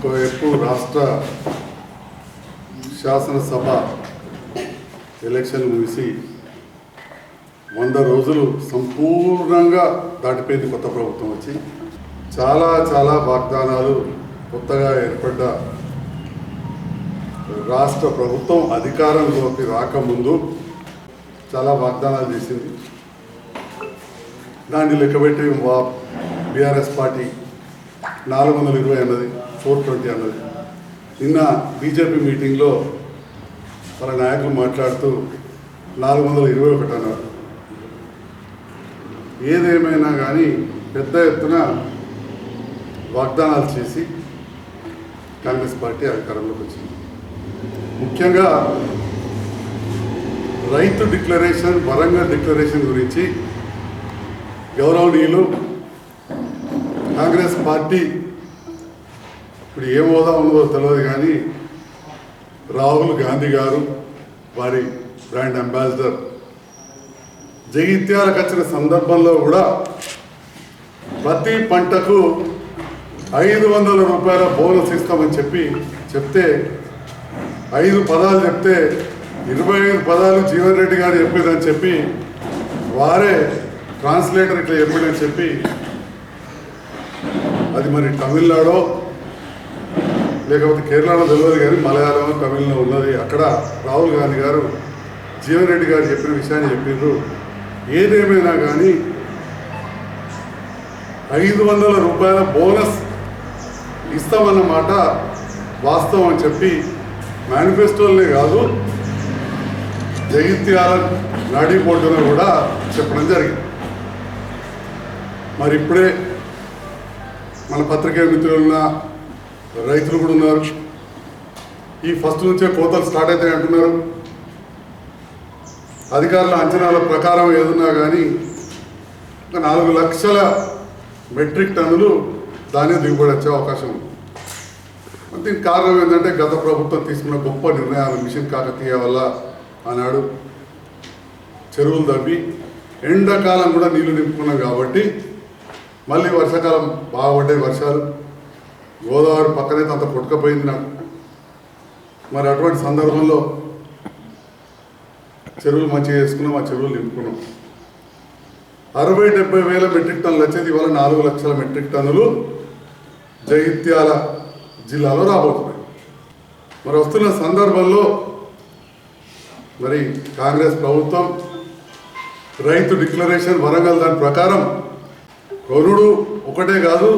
ఒకవైపు రాష్ట్ర శాసనసభ ఎలక్షన్ ముగిసి 100 రోజులు సంపూర్ణంగా దాటిపోయింది. కొత్త ప్రభుత్వం వచ్చి చాలా వాగ్దానాలు కొత్తగా ఏర్పడ్డ రాష్ట్ర ప్రభుత్వం అధికారంలోకి రాకముందు చాలా వాగ్దానాలు చేసింది. దాన్ని లెక్కబెట్టి బీఆర్ఎస్ పార్టీ 420 అన్నది, 420 అన్నది. నిన్న బీజేపీ మీటింగ్లో వాళ్ళ నాయకులు మాట్లాడుతూ 421 అన్నారు. ఏదేమైనా కానీ పెద్ద ఎత్తున వాగ్దానాలు చేసి కాంగ్రెస్ పార్టీ అధికారంలోకి వచ్చింది. ముఖ్యంగా రైతు డిక్లరేషన్, వరంగల్ డిక్లరేషన్ గురించి గౌరవనీయులు కాంగ్రెస్ పార్టీ ఇప్పుడు ఏ హోదా ఉన్నదో తెలియదు కానీ రాహుల్ గాంధీ గారు వారి బ్రాండ్ అంబాసిడర్ జగిత్యాలకు వచ్చిన సందర్భంలో కూడా ప్రతి పంటకు 500 రూపాయల బోనస్ ఇస్తామని చెప్తే 5 పదాలు చెప్తే 25 పదాలు జీవన్ రెడ్డి గారు చెప్పేదని చెప్పి వారే ట్రాన్స్లేటర్ ఇట్లా చెప్పాడని చెప్పి అది మరి తమిళనాడో లేకపోతే కేరళలో తెలియదు కానీ మలయాళం తమిళలో ఉన్నది. అక్కడ రాహుల్ గాంధీ గారు జీవన్ రెడ్డి గారు చెప్పిన విషయాన్ని చెప్పిండ్రు. ఏదేమైనా కానీ 500 రూపాయల బోనస్ ఇస్తామన్నమాట వాస్తవం అని చెప్పి మేనిఫెస్టోలనే కాదు జగిత్యాల నాడీ బోర్డులో కూడా చెప్పడం జరిగింది. మరి ఇప్పుడే మన పత్రికా మిత్రులున్న రైతులు కూడా ఉన్నారు. ఈ ఫస్ట్ నుంచే కోతలు స్టార్ట్ అవుతాయి అంటున్నారు. అధికారుల అంచనాల ప్రకారం ఏదున్నా కానీ 4 లక్షల మెట్రిక్ టన్నులు ధాన్యం దిగుబడి వచ్చే అవకాశం ఉంది. దీనికి కారణం ఏంటంటే గత ప్రభుత్వం తీసుకున్న గొప్ప నిర్ణయాలు. మిషన్ కాకతీయ వల్ల ఆనాడు చెరువులు తవ్వి ఎండాకాలం కూడా నీళ్లు నింపుకున్నాం కాబట్టి మళ్ళీ వర్షాకాలం బాగుపడ్డాయి వర్షాలు. గోదావరి పక్కనే అంత కొట్టుకపోయింది నాకు. మరి అటువంటి సందర్భంలో చెరువులు మంచిగా చేసుకున్నాం, ఆ చెరువులు నింపుకున్నాం. 60-70 వేల మెట్రిక్ టన్నులు వచ్చేది ఇవాళ 4 లక్షల మెట్రిక్ టన్నులు జగిత్యాల జిల్లాలో రాబోతున్నాయి. మరి వస్తున్న సందర్భంలో మరి కాంగ్రెస్ ప్రభుత్వం రైతు డిక్లరేషన్ వరంగల్ దాని ప్రకారం కొనుడు ఒకటే కాదు,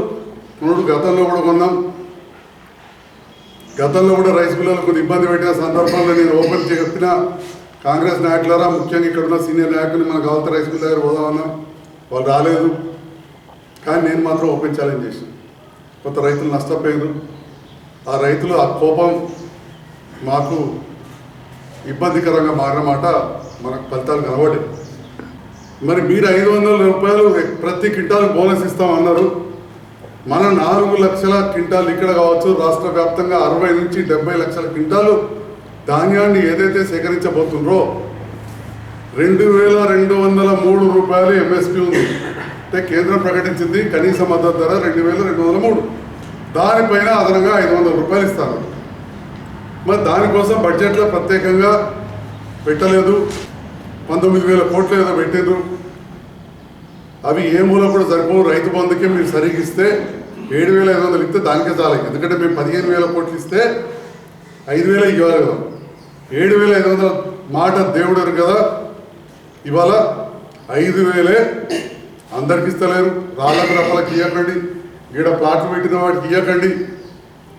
కొనుడు గతంలో కూడా కొన్నాం. గతంలో కూడా రైస్ మిల్లర్లు కొన్ని ఇబ్బంది పెట్టిన సందర్భంలో నేను ఓపెన్ చెప్పిన కాంగ్రెస్ నాయకులారా, ముఖ్యంగా ఇక్కడ ఉన్న సీనియర్ నాయకులు మనకు కావాల్సిన రైస్ మిల్ దగ్గర పోదామన్నాం. వాళ్ళు రాలేదు. కానీ నేను మాత్రం ఓపెన్ ఛాలెంజ్ చేశాను. కొంత రైతులు నష్టపోయారు. ఆ రైతులు ఆ కోపం మాకు ఇబ్బందికరంగా మారినమాట మనకు ఫలితాలు కనబడి. మరి మీరు 500 రూపాయలు ప్రతి క్వింటాల్ బోనస్ ఇస్తామన్నారు. మన 4 లక్షల క్వింటాలు ఇక్కడ కావచ్చు, రాష్ట్ర వ్యాప్తంగా 60 నుంచి 70 లక్షల క్వింటాలు ధాన్యాన్ని ఏదైతే సేకరించబోతుండ్రో 2203 రూపాయలు ఎంఎస్పీ ఉంది. అంటే కేంద్రం ప్రకటించింది కనీస మద్దతు ధర 2203. దానిపైన అదనంగా 500 రూపాయలు ఇస్తారు. మరి దానికోసం బడ్జెట్లో ప్రత్యేకంగా పెట్టలేదు. 19,000 కోట్లు ఏదో పెట్టారు. అవి ఏ మూల కూడా సరిపోవు. రైతు బంధుకే మీరు సరిగ్గా ఇస్తే 7,500 ఇస్తే దానికే చాలు. ఎందుకంటే మేము 15,000 కోట్లు ఇస్తే 5,000 ఇవ్వాలి కదా. 7,500 మాట దేవుడు కదా. ఇవాళ 5,000 అందరికి ఇస్తలేరు. రాళ్ళకు రప్పలకి ఇవ్వకండి, ఈడ ప్లాట్లు పెట్టిన వాడికి ఇవ్వకండి.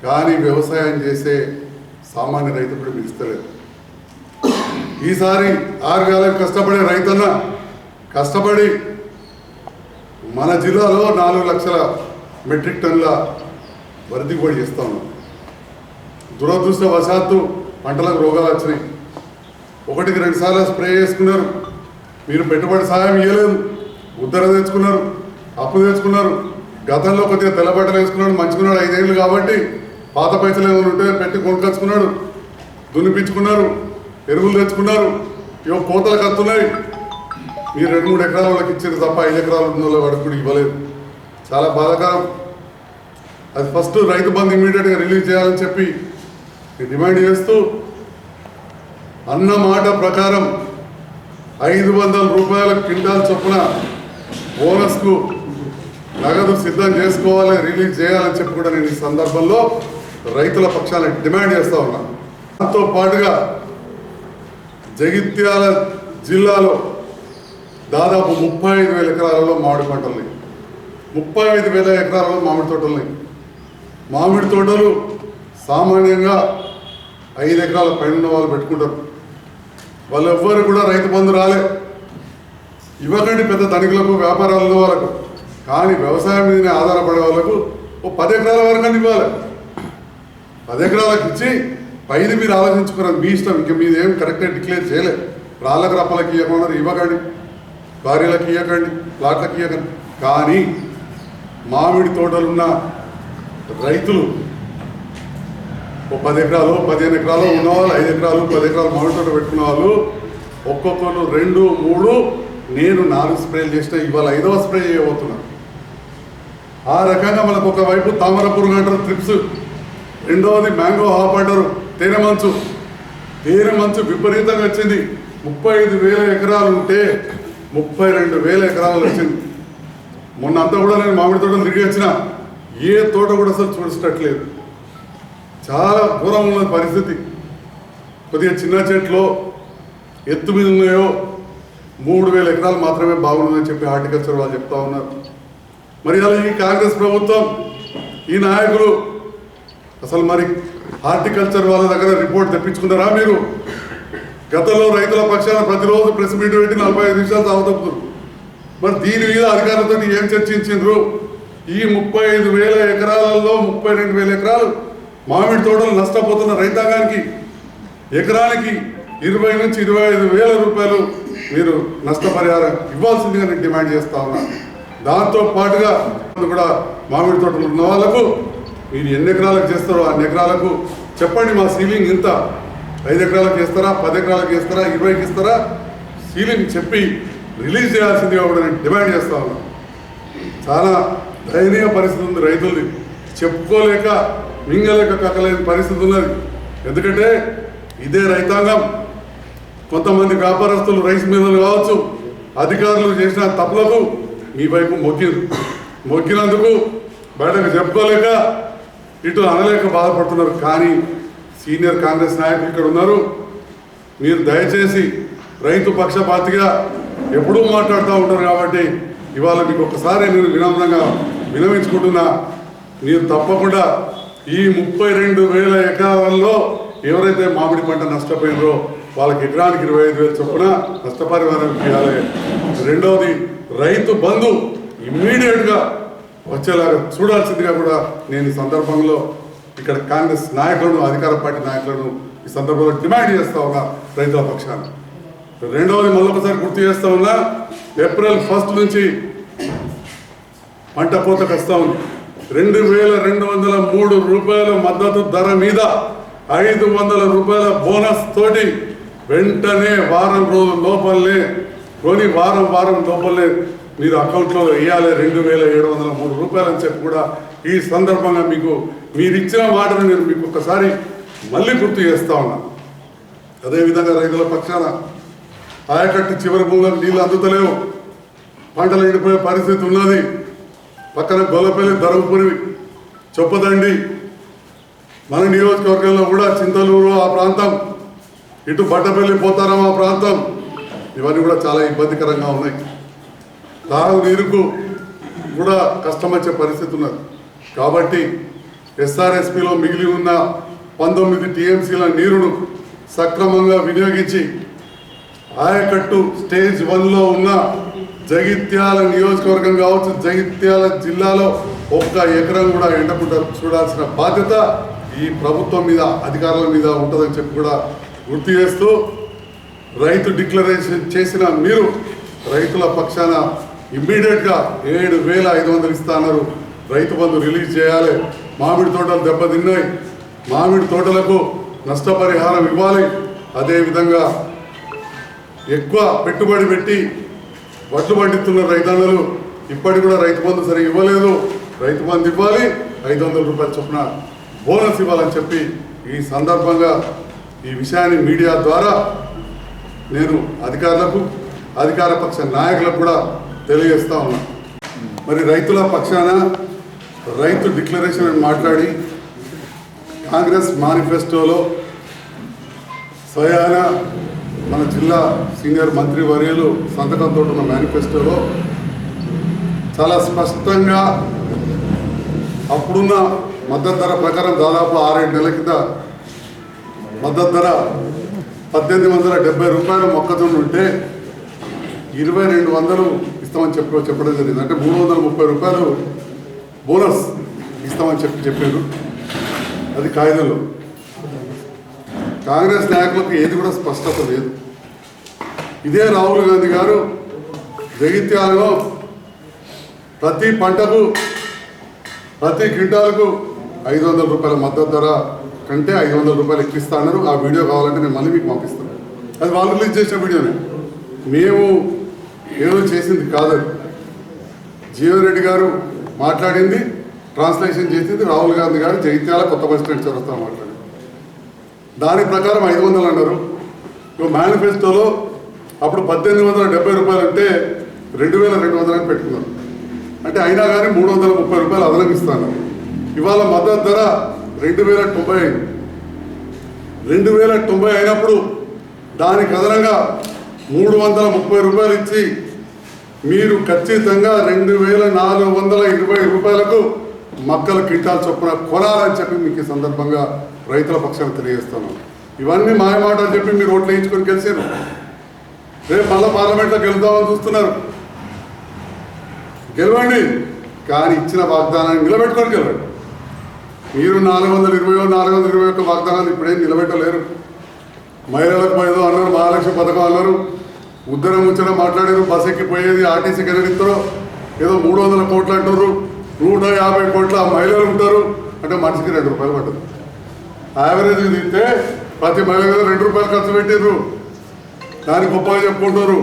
కానీ వ్యవసాయం చేసే సామాన్య రైతు కూడా మీరు ఇస్తలేరు. ఈసారి 6 కాలం కష్టపడే రైతన్న కష్టపడి మన జిల్లాలో 4 లక్షల మెట్రిక్ టన్నుల వరి దిగుబడి చేస్తా ఉన్నాం. దురదృష్టవశాత్తు పంటలకు రోగాలు వచ్చినాయి. 1-2 సార్లు స్ప్రే చేసుకున్నారు. మీరు పెట్టుబడి సాయం ఇవ్వలేదు, ఉద్దర తెచ్చుకున్నారు, అప్పు తెచ్చుకున్నారు. గతంలో కొద్దిగా తెల్లబట్టలు వేసుకున్నాడు, మంచుకున్నాడు 5 ఏళ్ళు కాబట్టి పాత పైసలు ఏమైనా ఉంటే పెట్టి కొనుకొచ్చుకున్నాడు, దున్నిపించుకున్నారు, ఎరువులు తెచ్చుకున్నారు. ఇవో కోతలకు వస్తున్నాయి. మీరు 2-3 ఎకరాల వాళ్ళకి ఇచ్చారు తప్ప 5 ఎకరాలు ఉన్న వాడికి కూడా ఇవ్వలేదు. చాలా బాధాకరం. అది ఫస్ట్ రైతు బంధు ఇమీడియట్గా రిలీజ్ చేయాలని చెప్పి డిమాండ్ చేస్తూ అన్న మాట ప్రకారం 500 రూపాయల క్వింటాల్ చొప్పున బోనస్కు నగదు సిద్ధం చేసుకోవాలి, రిలీజ్ చేయాలని చెప్పి కూడా నేను ఈ సందర్భంలో రైతుల పక్షాన డిమాండ్ చేస్తూ ఉన్నాను. దాంతో పాటుగా జగిత్యాల జిల్లాలో దాదాపు 35,000 ఎకరాలలో మామిడి పంటలున్నాయి. 35,000 ఎకరాలలో మామిడి తోటలున్నాయి. మామిడి తోటలు సామాన్యంగా 5 ఎకరాల పైన ఉన్న వాళ్ళు పెట్టుకుంటారు. వాళ్ళు ఎవ్వరు కూడా రైతు బంధు రాలే. ఇవ్వకండి పెద్ద ధనికులకు, వ్యాపారాల వాళ్ళకు. కానీ వ్యవసాయం మీదనే ఆధారపడే వాళ్ళకు 10 ఎకరాల వరకు ఇవ్వాలి. 10 ఎకరాలకు ఇచ్చి పైది మీరు ఆలోచించుకున్నారు, మీ ఇష్టం. ఇంక మీద ఏం కరెక్ట్గా డిక్లేర్ చేయలేదు. రాళ్ళకు రప్పలకి ఇవ్వకుండా ఇవ్వకండి, భార్యలకు ఇవ్వకండి, ప్లాట్లకు ఇవ్వకండి. కానీ మామిడి తోటలున్న రైతులు 10 ఎకరాలు 15 ఎకరాలు ఉన్నవాళ్ళు, 5 ఎకరాలు 10 ఎకరాలు మామిడి తోట పెట్టుకున్న వాళ్ళు ఒక్కొక్కరు 2, 3, నేను 4 స్ప్రేలు చేసిన, ఇవాళ 5వ స్ప్రే చేయబోతున్నాను. ఆ రకంగా మనకు ఒకవైపు తామర పురుగు అంటారు, ట్రిప్స్, రెండవది మ్యాంగో హాప్ అంటారు, తేనె మంచు విపరీతంగా వచ్చింది. 35,000 ఎకరాలు ఉంటే 32,000 ఎకరాలు వచ్చింది. మొన్న అంతా కూడా నేను మామిడి తోటలు తిరిగి వచ్చిన, ఏ తోట కూడా అసలు చూసినట్లేదు. చాలా ఘోరం ఉన్న పరిస్థితి. కొద్దిగా చిన్న చెట్లు ఎత్తు మీద ఉన్నాయో 3,000 ఎకరాలు మాత్రమే బాగుందని చెప్పి హార్టికల్చర్ వాళ్ళు చెప్తా ఉన్నారు. మరి అలా ఈ కాంగ్రెస్ ప్రభుత్వం, ఈ నాయకులు అసలు మరి హార్టికల్చర్ వాళ్ళ దగ్గర రిపోర్ట్ తెప్పించుకున్నారా? మీరు గతంలో రైతుల పక్షాన ప్రతిరోజు ప్రెస్ మీట్ పెట్టి 45 నిమిషాలు తాగుతున్నారు. మరి దీని మీద అధికారులతో ఏం చర్చించారు? ఈ 35,000 ఎకరాలలో 32,000 ఎకరాలు మామిడి తోటలు నష్టపోతున్న రైతాంగానికి ఎకరానికి 20,000 నుంచి 25,000 రూపాయలు మీరు నష్టపరిహారం ఇవ్వాల్సిందిగా నేను డిమాండ్ చేస్తా ఉన్నాను. దాంతో పాటుగా కూడా మామిడి తోటలు ఉన్న వాళ్ళకు మీరు ఎన్ని ఎకరాలకు చేస్తారో అన్ని ఎకరాలకు చెప్పండి, మా సీలింగ్ ఇంత, 5 ఎకరాలకు చేస్తారా, 10 ఎకరాలకు చేస్తారా, 20కి ఇస్తారా, సీలింగ్ చెప్పి రిలీజ్ చేయాల్సిందిగా కూడా నేను డిమాండ్ చేస్తా ఉన్నాను. చాలా దయనీయ పరిస్థితి ఉంది రైతులది. చెప్పుకోలేక మింగలేక కక్కలేని పరిస్థితి ఉన్నది. ఎందుకంటే ఇదే రైతాంగం కొంతమంది వ్యాపారస్తులు రైస్ మిల్లులు కావచ్చు, అధికారులు చేసిన తప్పులకు మీ వైపు మొక్కినందుకు బయటకు చెప్పుకోలేక ఇటు అనలేక బాధపడుతున్నారు. కానీ సీనియర్ కాంగ్రెస్ నాయకులు ఇక్కడ ఉన్నారు. మీరు దయచేసి రైతు పక్షపాతిగా ఎప్పుడూ మాట్లాడుతూ ఉంటారు కాబట్టి ఇవాళ మీకు ఒకసారి నేను వినమ్రంగా వినవించుకుంటున్నా, మీరు తప్పకుండా ఈ 32,000 ఎకరాలలో ఎవరైతే మామిడి పంట నష్టపోయినరో వాళ్ళకి ఎకరానికి 25,000 చొప్పున నష్టపరిహారం ఇవ్వాలి. రెండవది రైతు బంధు ఇమ్మీడియట్గా వచ్చేలాగా చూడాల్సిందిగా కూడా నేను ఈ సందర్భంలో ఇక్కడ కాంగ్రెస్ నాయకులను, అధికార పార్టీ నాయకులను ఈ సందర్భంలో డిమాండ్ చేస్తా ఉన్నా రైతుల పక్షాన. రెండవది మళ్ళొకసారి గుర్తు చేస్తా ఉన్నా, ఏప్రిల్ 1 నుంచి పంట కోతకు వస్తూ ఉంది. 2,203 రూపాయల మద్దతు ధర మీద 500 రూపాయల బోనస్ తోటి వెంటనే వారం రోజుల లోపలనే కొని వారం లోపలనే మీరు అకౌంట్లో వేయాలి 2,703 రూపాయలు అని చెప్పి కూడా ఈ సందర్భంగా మీరు ఇచ్చిన మాటను నేను మీకు ఒకసారి మళ్ళీ గుర్తు చేస్తా ఉన్నా. అదేవిధంగా రైతుల పక్షాన ఆయకట్టు చివరి భూములకు నీళ్ళు అందుతలేవు, పంటలు ఎండిపోయే పరిస్థితి ఉన్నది. పక్కన గొల్లపల్లి, ధర్మపురి, చొప్పదండి, మన నియోజకవర్గంలో కూడా చింతలూరు ఆ ప్రాంతం, ఇటు బట్టపల్లి, పోతారం ఆ ప్రాంతం, ఇవన్నీ కూడా చాలా ఇబ్బందికరంగా ఉన్నాయి. తాగునీరుకు కూడా కష్టం వచ్చే పరిస్థితి ఉన్నది. కాబట్టి ఎస్ఆర్ఎస్పిలో మిగిలి ఉన్న 19 టీఎంసీల నీరును సక్రమంగా వినియోగించి ఆయకట్టు స్టేజ్ 1లో ఉన్న జగిత్యాల నియోజకవర్గం కావచ్చు, జగిత్యాల జిల్లాలో ఒక్క ఎకరం కూడా ఎండకుండా చూడాల్సిన బాధ్యత ఈ ప్రభుత్వం మీద, అధికారుల మీద ఉంటుందని చెప్పి కూడా గుర్తు చేస్తూ, రైతు డిక్లరేషన్ చేసిన మీరు రైతుల పక్షాన ఇమ్మీడియట్గా 7,500 ఇస్తున్నారు. రైతు బంధు రిలీజ్ చేయాలి. మామిడి తోటలు దెబ్బతిన్నాయి, మామిడి తోటలకు నష్టపరిహారం ఇవ్వాలి. అదేవిధంగా ఎక్కువ పెట్టుబడి పెట్టి వడ్లు పండిస్తున్న రైతన్నలు ఇప్పటికి కూడా రైతు బంధు సరిగ్గా ఇవ్వలేదు. రైతు బంధు ఇవ్వాలి, 500 రూపాయల చొప్పున బోనస్ ఇవ్వాలని చెప్పి ఈ సందర్భంగా ఈ విషయాన్ని మీడియా ద్వారా నేను అధికారులకు, అధికార పక్ష నాయకులకు కూడా తెలియజేస్తా ఉన్నా. మరి రైతుల పక్షాన రైతు డిక్లరేషన్ అని మాట్లాడి కాంగ్రెస్ మేనిఫెస్టోలో స్వయాన మన జిల్లా సీనియర్ మంత్రి వర్యులు సంతకంతో ఉన్న మేనిఫెస్టోలో చాలా స్పష్టంగా అప్పుడున్న మద్దతు ధర ప్రకారం దాదాపు 6-7 నెలల కింద మద్దతు ధర 1,870 రూపాయలు మొక్కజొన్న ఉంటే 2,200 ఇస్తామని చెప్పడం జరిగింది. అంటే 330 రూపాయలు బోనస్ ఇస్తామని చెప్పారు. అది కాయిదాలు. కాంగ్రెస్ నాయకులకు ఏది కూడా స్పష్టత లేదు. ఇదే రాహుల్ గాంధీ గారు జగిత్యాలలో ప్రతి పంటకు, ప్రతి క్వింటాలకు 500 రూపాయల మద్దతు ధర కంటే 500 రూపాయలు ఎక్కిస్తా అన్నారు. ఆ వీడియో కావాలంటే నేను మళ్ళీ మీకు పంపిస్తాను. అది వాళ్ళు రిలీజ్ చేసిన వీడియోనే, మేము ఏదో చేసింది కాదు. జీవన్ రెడ్డి గారు మాట్లాడింది, ట్రాన్స్లేషన్ చేసింది రాహుల్ గాంధీ గారు జగిత్యాల కొత్త బస్ స్టాండ్ చదువుతా మాట్లాడారు. దాని ప్రకారం 500 అన్నారు. మేనిఫెస్టోలో అప్పుడు 1,870 రూపాయలు అంటే 2,200 అని పెట్టుకున్నారు. అంటే అయినా కానీ 330 రూపాయలు అదనం ఇస్తాను. ఇవాళ మద్దతు ధర 2,090 అయింది. 2,090 అయినప్పుడు దానికి అదనంగా 330 రూపాయలు ఇచ్చి మీరు ఖచ్చితంగా 2,420 రూపాయలకు మక్కల క్వింటాల్ చొప్పున కొనాలని చెప్పి మీకు ఈ సందర్భంగా రైతుల పక్షాన్ని తెలియజేస్తాను. ఇవన్నీ మాయమాటలు చెప్పి మీరు ఓట్లు వేయించుకొని గెలిచారు. రేపు మళ్ళీ పార్లమెంట్లో గెలుద్దామని చూస్తున్నారు. గెలవండి, కానీ ఇచ్చిన వాగ్దానాన్ని నిలబెట్టుకొని గెలవండి. మీరు 421 వాగ్దానాలు ఇప్పుడేం నిలబెట్టలేరు. మహిళలకు ఏదో అన్నారు, మహాలక్ష్మి పథకం అన్నారు, ఉద్దరం ముచ్చడం మాట్లాడారు. బస్ ఎక్కిపోయేది ఆర్టీసీకి ఎన్నిస్తారో ఏదో 300 కోట్లు అంటారు, 150 కోట్ల మహిళలు ఉంటారు. అంటే మనిషికి 2 రూపాయలు పడ్డది. యావరేజ్ తింటే ప్రతి మహిళ మీద 2 రూపాయలు ఖర్చు పెట్టారు. దాన్ని గొప్పగా చెప్పుకుంటారు.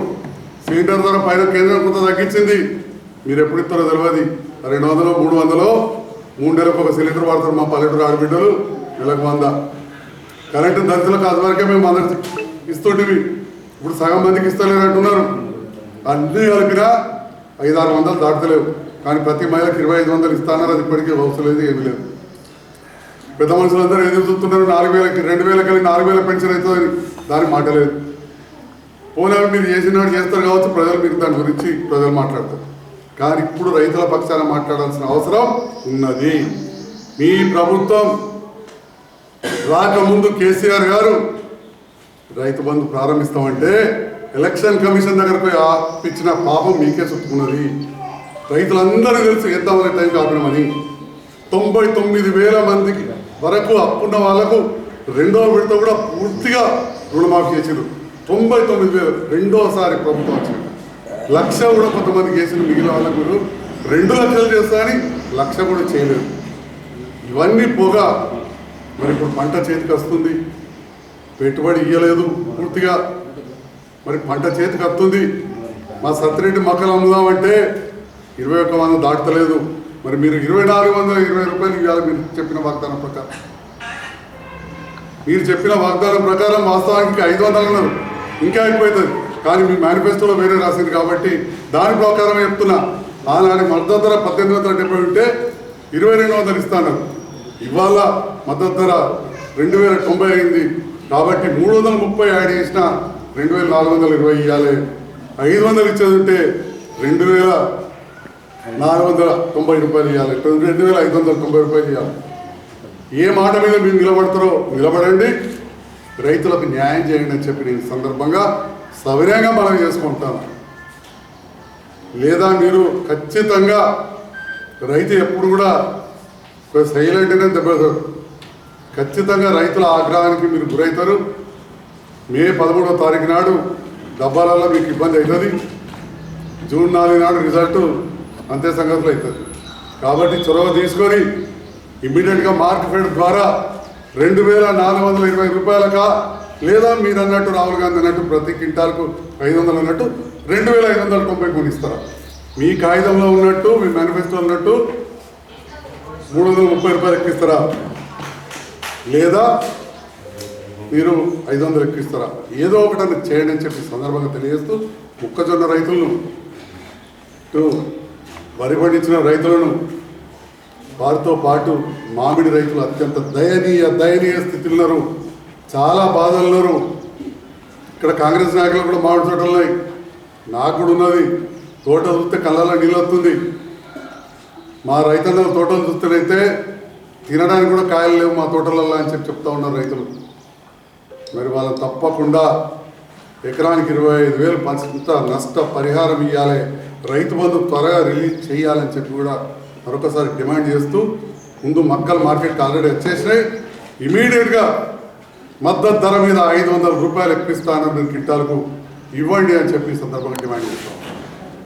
సిలిండర్ ధర పైన కేంద్రం కొంత తగ్గించింది. మీరు ఎప్పుడు ఇస్తారో తెలియదు. 200, 300 3 నెలలకు ఒక సిలిండర్ వాడతారు మా పల్లెటూరు ఆడబిడ్డలు. నెలకు 100. కరెంటు దళితులకు అది వరకే మేము అందరికి ఇస్తుంటివి. ఇప్పుడు సగం మందికి ఇస్తలేరు అంటున్నారు. అన్నీ కలిపినా 500-600 దాటుతలేవు. కానీ ప్రతి మహిళకి 2,500 ఇస్తాన్నారు. అది ఇప్పటికీ అవసరం లేదు, ఏమీ లేదు. పెద్ద మనుషులందరూ ఎదురు చూస్తున్నారు. 4,000కి 2,000 కలిగి 4,000 పెన్షన్ అవుతుందని దానికి మాట లేదు. పోనీ మీరు చేసినట్టు చేస్తారు కావచ్చు, ప్రజలు మీకు దాని గురించి ప్రజలు మాట్లాడతారు. కానీ ఇప్పుడు రైతుల పక్షాన మాట్లాడాల్సిన అవసరం ఉన్నది. మీ ప్రభుత్వం రాకముందు కేసీఆర్ గారు రైతు బంధు ప్రారంభిస్తామంటే ఎలక్షన్ కమిషన్ దగ్గర పోయి ఇచ్చిన పాపం మీకే చుట్టుకున్నది. రైతులందరూ తెలుసు చేద్దామనే టైంకి ఆపినామని. 99,000 మందికి వరకు అప్పున్న వాళ్లకు రెండో విడత కూడా పూర్తిగా రుణమాఫీ చేసారు. 99,000 రెండోసారి ప్రభుత్వం వచ్చింది. 1,00,000 కూడా కొంతమందికి చేసిన మిగిలిన వాళ్ళకు 2 లక్షలు చేస్తా అని 1,00,000 కూడా చేయలేదు. ఇవన్నీ పోగా మరి ఇప్పుడు పంట చేతికి వస్తుంది, పెట్టుబడి ఇవ్వలేదు పూర్తిగా. మరి పంట చేతికి వస్తుంది. మా సత్తిరెడ్డి మొక్కలు అమ్ముదామంటే 21,000 దాటలేదు. మరి మీరు 2,420 రూపాయలు ఇవ్వాలి. మీరు చెప్పిన వాగ్దానం ప్రకారం, వాస్తవానికి 500 అన్నారు. ఇంకా అయిపోతుంది. కానీ మీ మేనిఫెస్టోలో వేరే రాసింది కాబట్టి దాని ప్రకారం చెప్తున్నా. ఆనాటి మద్దతు ధర 1,870 ఉంటే 2,200 ఇస్తాను. ఇవాళ మద్దతు ధర 2,090 అయింది. కాబట్టి 330 యాడ్ చేసిన 2,420 ఇవ్వాలి. 500 ఇచ్చేది ఉంటే 2,490 రూపాయలు ఇవ్వాలి. 2,590 రూపాయలు ఇవ్వాలి. ఏ మాట మీద మీరు నిలబడతారో నిలబడండి, రైతులకు న్యాయం చేయండి అని చెప్పి నేను సందర్భంగా సవినయంగా మనం చేసుకుంటాం. లేదా మీరు ఖచ్చితంగా రైతు ఎప్పుడు కూడా సైలెంట్గానే దెబ్బతారు. ఖచ్చితంగా రైతుల ఆగ్రహానికి మీరు గురవుతారు. మే 13వ తారీఖు నాడు డబ్బాలలో మీకు ఇబ్బంది అవుతుంది. జూన్ 4 నాడు రిజల్ట్ అంతే సంగతులు అవుతుంది. కాబట్టి చొరవ తీసుకొని ఇమ్మీడియట్గా మార్కెట్ ద్వారా 2,420 రూపాయలకా, లేదా మీరు అన్నట్టు రాహుల్ గాంధీ అన్నట్టు ప్రతి క్వింటాల్కు 500 అన్నట్టు 2,590 కొనిస్తారా? మీ కాగితంలో ఉన్నట్టు, మీ మేనిఫెస్టో ఉన్నట్టు 330 రూపాయలు ఎక్కిస్తారా, లేదా మీరు 500 ఎక్కిస్తారా? ఏదో ఒకటి చేయండి అని చెప్పి సందర్భంగా తెలియజేస్తూ, మొక్కజొన్న రైతులను, వరి పండించిన రైతులను, వారితో పాటు మామిడి రైతులు అత్యంత దయనీయ స్థితిలో ఉన్నారు. చాలా బాధలు ఉన్నారు. ఇక్కడ కాంగ్రెస్ నాయకులు కూడా మామిడి తోటలు ఉన్నాయి, నాకు కూడా ఉన్నది. తోట చూస్తే కళ్ళలో నీళ్ళు వస్తుంది. మా రైతన్నల తోటలు చూస్తేనైతే తినడానికి కూడా కాయలు లేవు మా తోటలలో అని చెప్పి చెప్తా ఉన్నారు రైతులు. మరి వాళ్ళని తప్పకుండా ఎకరానికి 25,000 పంచుకుంట నష్ట పరిహారం ఇవ్వాలి, రైతు బంధు త్వరగా రిలీజ్ చేయాలని చెప్పి కూడా మరొకసారి డిమాండ్ చేస్తూ, ముందు మక్కల మార్కెట్కి ఆల్రెడీ వచ్చేసినాయి. ఇమీడియట్గా మద్దతు ధర మీద 500 రూపాయలు ఎక్కిస్తానని క్వింటాల్కు ఇవ్వండి అని చెప్పి సందర్భంగా డిమాండ్ చేస్తాం.